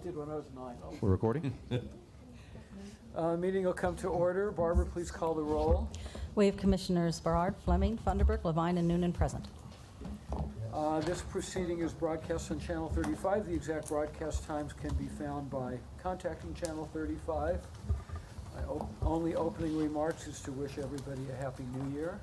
did when I was 9. We're recording? Meeting will come to order. Barbara, please call the roll. We have Commissioners Berard, Fleming, Funderburk, Levine, and Noonan present. This proceeding is broadcast on Channel 35. The exact broadcast times can be found by contacting Channel 35. My only opening remarks is to wish everybody a Happy New Year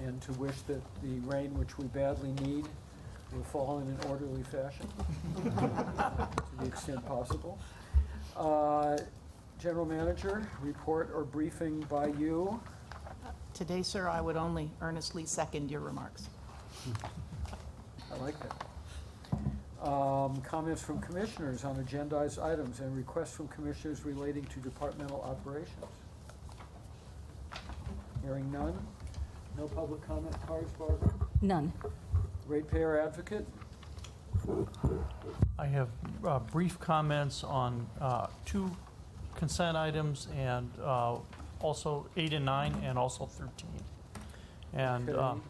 and to wish that the rain, which we badly need, will fall in an orderly fashion to the extent possible. General Manager, report or briefing by you. Today, sir, I would only earnestly second your remarks. I like that. Comments from commissioners on agendized items and requests from commissioners relating to departmental operations. Hearing none. No public comment cards, Barbara? None. Ratepayer advocate? I have brief comments on 2 consent items and also 8 and 9 and also 13. And Okay.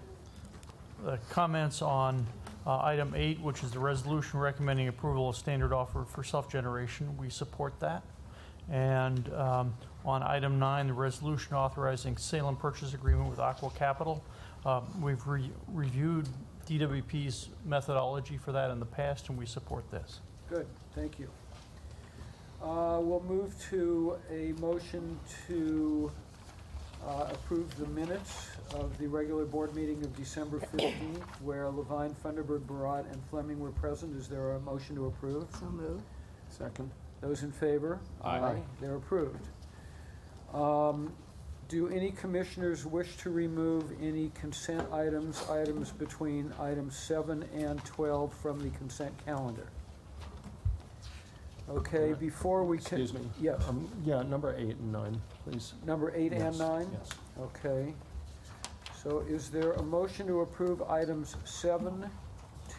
the comments on item 8, which is the resolution recommending approval of standard offer for self-generation, we support that. And on item 9, the resolution authorizing sale and purchase agreement with Aqua Capital, we've reviewed DWP's methodology for that in the past, and we support this. Good, thank you. We'll move to a motion to approve the minutes of the regular board meeting of December 15th, where Levine, Funderburk, Barad, and Fleming were present. Is there a motion to approve? So moved. Second. Those in favor? Aye. They're approved. Do any commissioners wish to remove any consent items between items 7 and 12 from the consent calendar? Okay, before we can... Excuse me. Yes. Yeah, number 8 and 9, please. Number 8 and Yes, 9? Yes. Okay. So is there a motion to approve items 7,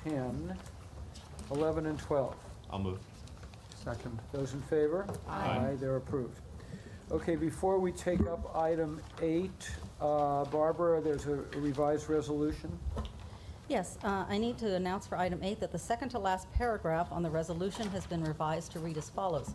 10, 11, and 12? I'll move. Second. Those in favor? Aye. They're approved. Okay, before we take up item 8, Barbara, there's a revised resolution. Yes, I need to announce for item 8 that the second to last paragraph on the resolution has been revised to read as follows.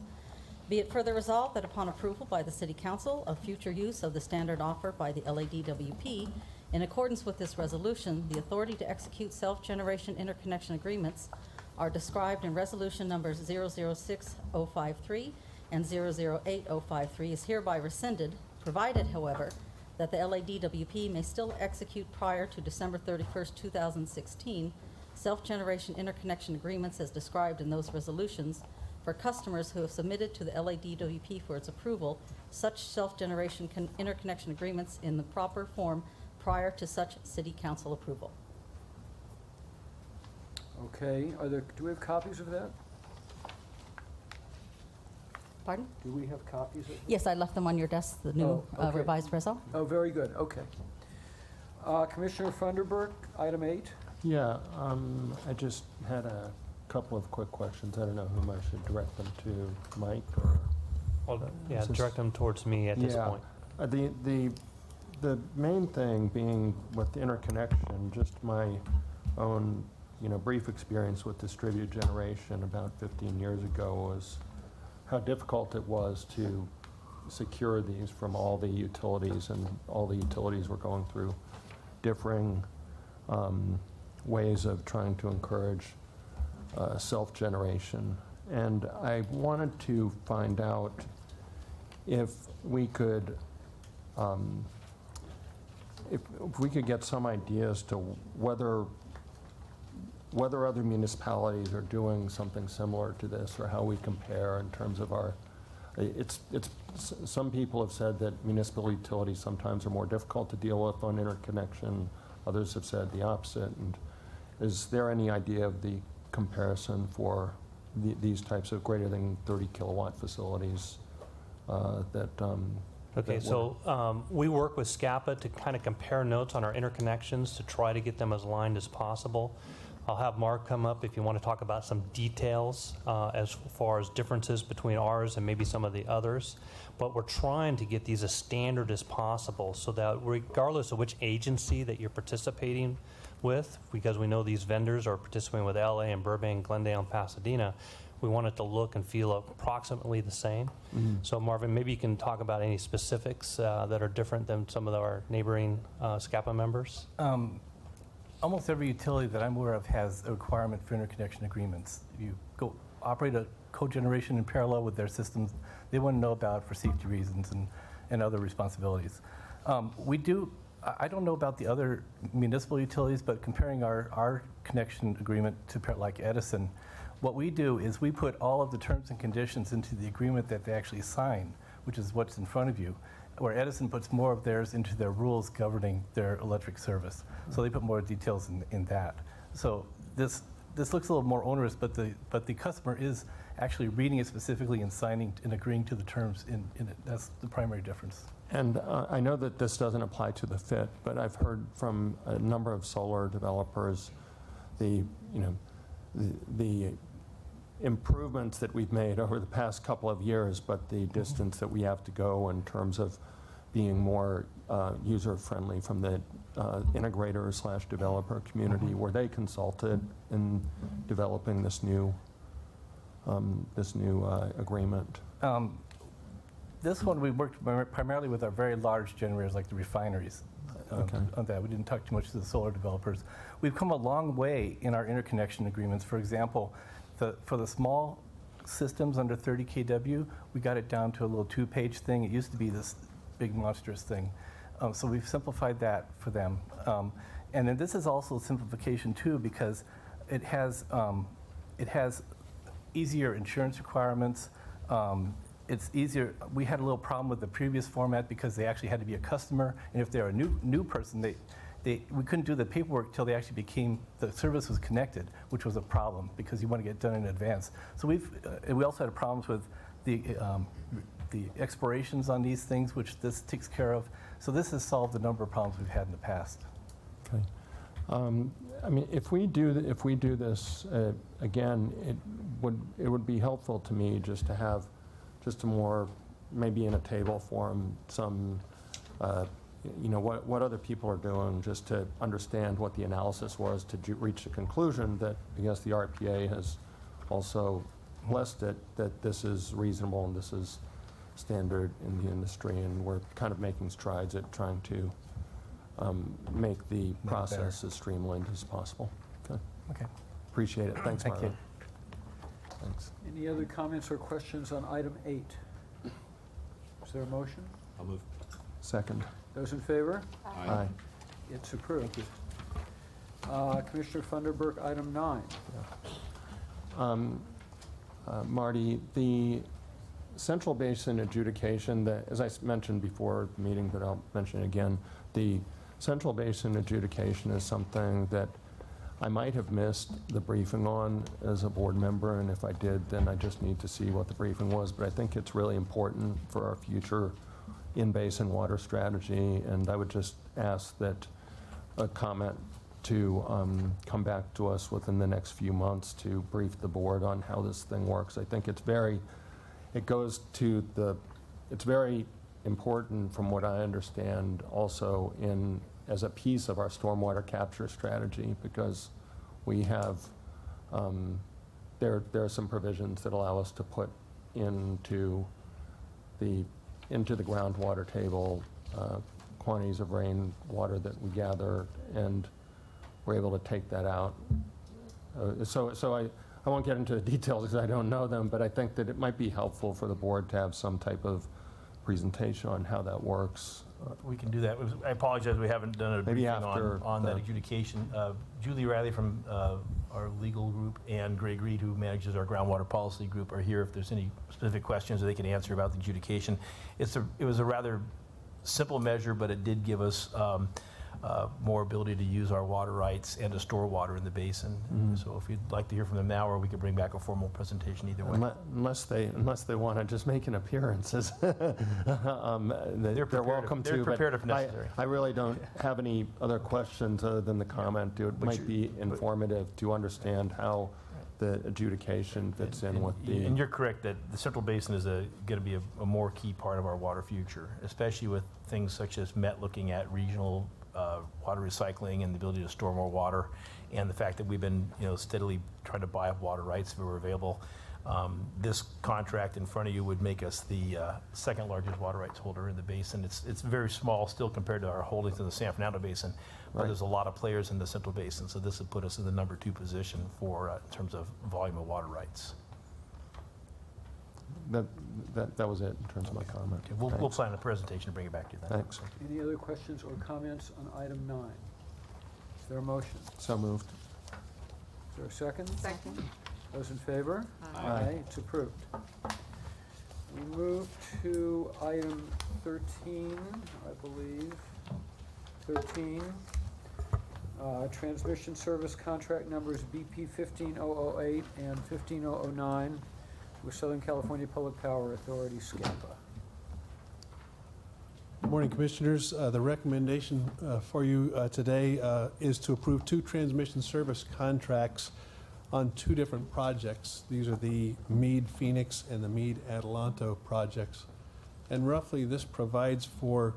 Be it further resolved that upon approval by the City Council of future use of the standard offer by the LADWP, in accordance with this resolution, the authority to execute self-generation interconnection agreements are described in resolution numbers 006053 and 008053 is hereby rescinded, provided, however, that the LADWP may still execute prior to December 31st, 2016, self-generation interconnection agreements as described in those resolutions for customers who have submitted to the LADWP for its approval such self-generation interconnection agreements in the proper form prior to such City Council approval. Okay, do we have copies of that? Pardon? Do we have copies of it? Yes, I left them on your desk, the new okay. revised resol. Oh, very good, okay. Commissioner Funderburk, item 8. Yeah, I just had a couple of quick questions. I don't know whom I should direct them to, Mike or... Well, yeah, Is this- direct them towards me at this point. The main thing being with the interconnection, just my own, brief experience with distributed generation about 15 years ago was how difficult it was to secure these from all the utilities, and all the utilities were going through differing ways of trying to encourage self-generation. And I wanted to find out if we could get some idea as to whether other municipalities are doing something similar to this, or how we compare in terms of our. Some people have said that municipal utilities sometimes are more difficult to deal with on interconnection. Others have said the opposite. And is there any idea of the comparison for these types of greater than 30 kilowatt facilities Okay, so we work with SCAPA to kind of compare notes on our interconnections to try to get them as aligned as possible. I'll have Mark come up if you want to talk about some details as far as differences between ours and maybe some of the others. But we're trying to get these as standard as possible so that regardless of which agency that you're participating with, because we know these vendors are participating with LA and Burbank, Glendale, and Pasadena. We want it to look and feel approximately the same. So Marvin, maybe you can talk about any specifics that are different than some of our neighboring SCAPA members. Almost every utility that I'm aware of has a requirement for interconnection agreements. You go operate a cogeneration in parallel with their systems, they want to know about it for safety reasons and other responsibilities. I don't know about the other municipal utilities, but comparing our connection agreement to like Edison, what we do is we put all of the terms and conditions into the agreement that they actually sign, which is what's in front of you, where Edison puts more of theirs into their rules governing their electric service. So they put more details in that. So this looks a little more onerous, but the customer is actually reading it specifically and signing and agreeing to the terms in it. That's the primary difference. And I know that this doesn't apply to the FIT, but I've heard from a number of solar developers the improvements that we've made over the past couple of years, but the distance that we have to go in terms of being more user-friendly from the integrator/developer community, where they consulted in developing this new agreement. This one, we worked primarily with our very large generators, like the refineries. On that, we didn't talk too much to the solar developers. We've come a long way in our interconnection agreements. For example, for the small systems under 30 kW, we got it down to a little 2-page thing. It used to be this big monstrous thing. So we've simplified that for them. And then this is also a simplification too, because it has easier insurance requirements. It's easier. We had a little problem with the previous format because they actually had to be a customer, and if they're a new person, we couldn't do the paperwork till they actually the service was connected, which was a problem because you want to get it done in advance. So we also had problems with the expirations on these things, which this takes care of. So this has solved a number of problems we've had in the past. Okay. I mean, if we do this again, it would be helpful to me just to have just a more, maybe in a table form, some, what other people are doing, just to understand what the analysis was to reach the conclusion that, I guess, the RPA has also blessed it, that this is reasonable and this is standard in the industry, and we're kind of making strides at trying to make the process as streamlined as possible. Okay. Appreciate it. Thanks, Thank Marvin. you. Thanks. Any other comments or questions on item 8? Is there a motion? I'll move. Second. Those in favor? Aye. It's approved. Commissioner Funderburk, item 9. Marty, the Central Basin adjudication, as I mentioned before the meeting, but I'll mention it again, the Central Basin adjudication is something that I might have missed the briefing on as a board member, and if I did, then I just need to see what the briefing was. But I think it's really important for our future in-basin water strategy, and I would just ask that a comment to come back to us within the next few months to brief the board on how this thing works. I think it's very important, from what I understand, also as a piece of our stormwater capture strategy, because we have, there are some provisions that allow us to put into the groundwater table quantities of rainwater that we gather, and we're able to take that out. So I won't get into the details because I don't know them, but I think that it might be helpful for the board to have some type of presentation on how that works. We can do that. I apologize, we haven't done a Maybe briefing after on that the- adjudication. Julie Riley from our legal group and Greg Reed, who manages our groundwater policy group, are here if there's any specific questions that they can answer about the adjudication. It was a rather simple measure, but it did give us more ability to use our water rights and to store water in the basin. So if you'd like to hear from them now, or we could bring back a formal presentation, either way. Unless they want to just make an appearance, they're welcome to. They're prepared but if necessary. I really don't have any other questions other than the comment. It might be informative to understand how the adjudication fits in with the... And you're correct that the Central Basin is going to be a more key part of our water future, especially with things such as MET looking at regional water recycling and the ability to store more water, and the fact that we've been steadily trying to buy up water rights if they were available. This contract in front of you would make us the second largest water rights holder in the basin. It's very small still compared to our holdings in the San Fernando Basin, but there's a lot of players in the Central Basin, so this would put us in the number 2 position for in terms of volume of water rights. That was it in terms of my comment. Okay, we'll plan a presentation to bring it back to you then. Thanks. Any other questions or comments on item 9? Is there a motion? So moved. Is there a second? Second. Those in favor? Aye. It's approved. We move to item 13, I believe. 13, transmission service contract numbers BP 15008 and 15009 with Southern California Public Power Authority, SCAPA. Good morning, Commissioners. The recommendation for you today is to approve 2 transmission service contracts on 2 different projects. These are the Meade Phoenix and the Meade Adelanto projects. And roughly this provides for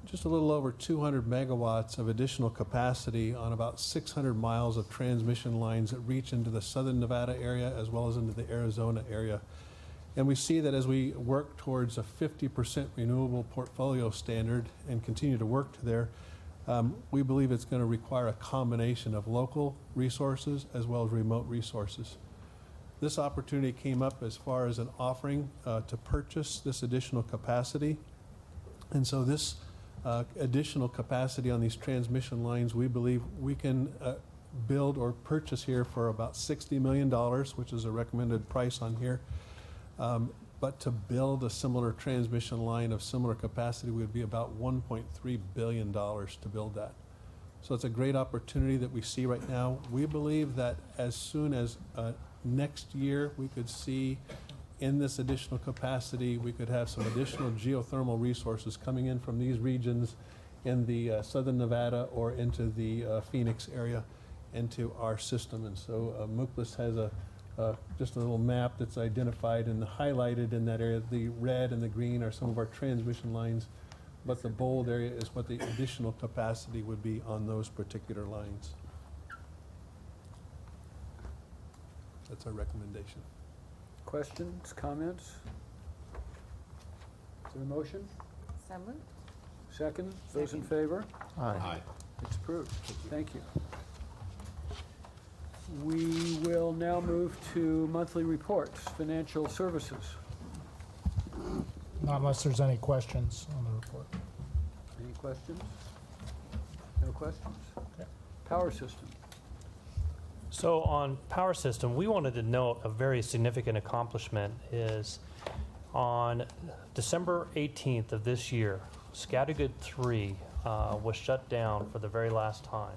just a little over 200 megawatts of additional capacity on about 600 miles of transmission lines that reach into the southern Nevada area as well as into the Arizona area. And we see that as we work towards a 50% renewable portfolio standard and continue to work to there, we believe it's going to require a combination of local resources as well as remote resources. This opportunity came up as far as an offering to purchase this additional capacity. And so this additional capacity on these transmission lines, we believe we can build or purchase here for about $60 million, which is a recommended price on here. But to build a similar transmission line of similar capacity would be about $1.3 billion to build that. So it's a great opportunity that we see right now. We believe that as soon as next year we could see in this additional capacity, we could have some additional geothermal resources coming in from these regions in the southern Nevada or into the Phoenix area into our system. And so MUCLIS has just a little map that's identified and highlighted in that area. The red and the green are some of our transmission lines, but the bold area is what the additional capacity would be on those particular lines. That's our recommendation. Questions, comments? Is there a motion? So moved. Second? Those in favor? Aye. It's approved. Thank you. We will now move to monthly reports, financial services. Not unless there's any questions on the report. Any questions? No questions? Okay. Power system. So on power system, we wanted to note a very significant accomplishment is on December 18th of this year, Scattergood 3 was shut down for the very last time.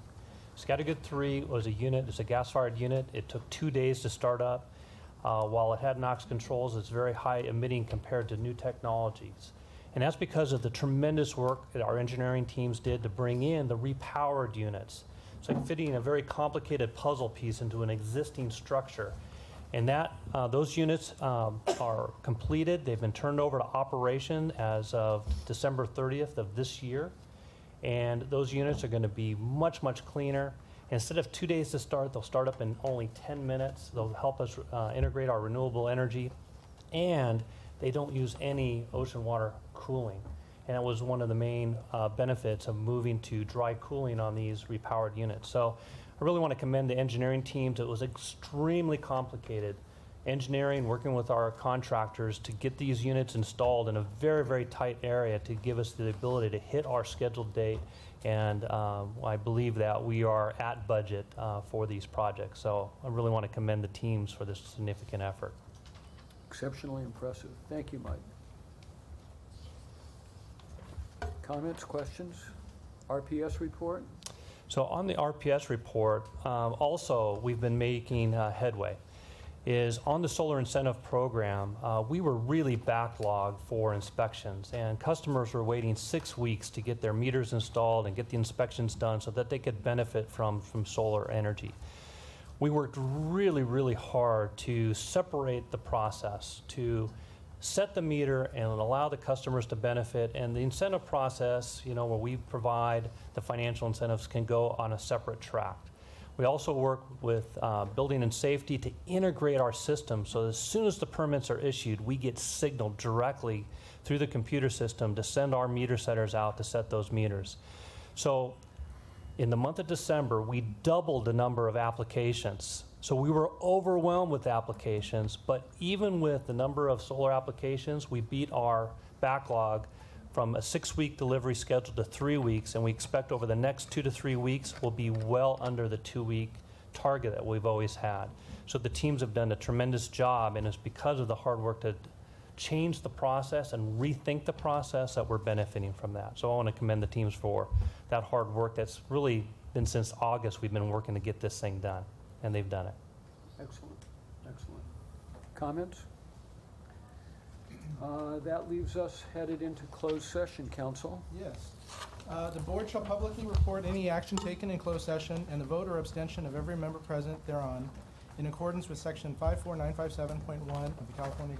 Scattergood 3 was a unit, it's a gas-fired unit. It took 2 days to start up. While it had NOx controls, it's very high emitting compared to new technologies. And that's because of the tremendous work that our engineering teams did to bring in the repowered units. It's like fitting a very complicated puzzle piece into an existing structure. And that those units are completed. They've been turned over to operation as of December 30th of this year. And those units are going to be much, much cleaner. Instead of 2 days to start, they'll start up in only 10 minutes. They'll help us integrate our renewable energy. And they don't use any ocean water cooling. And that was one of the main benefits of moving to dry cooling on these repowered units. So I really want to commend the engineering teams. It was extremely complicated engineering, working with our contractors to get these units installed in a very, very tight area to give us the ability to hit our scheduled date. And I believe that we are at budget for these projects. So I really want to commend the teams for this significant effort. Exceptionally impressive. Thank you, Mike. Comments, questions? RPS report? So on the RPS report, also we've been making headway. Is on the solar incentive program, we were really backlogged for inspections, and customers were waiting 6 weeks to get their meters installed and get the inspections done so that they could benefit from solar energy. We worked really, really hard to separate the process, to set the meter and allow the customers to benefit. And the incentive process, where we provide the financial incentives, can go on a separate track. We also work with building and safety to integrate our system, so as soon as the permits are issued, we get signaled directly through the computer system to send our meter setters out to set those meters. So in the month of December, we doubled the number of applications. So we were overwhelmed with applications, but even with the number of solar applications, we beat our backlog from a 6-week delivery schedule to 3 weeks, and we expect over the next 2 to 3 weeks we'll be well under the 2-week target that we've always had. So the teams have done a tremendous job, and it's because of the hard work to change the process and rethink the process that we're benefiting from that. So I want to commend the teams for that hard work that's really been since August we've been working to get this thing done, and they've done it. Excellent, excellent. Comments? That leaves us headed into closed session, council. Yes. The board shall publicly report any action taken in closed session and the vote or abstention of every member present thereon in accordance with section 54957.1 of the California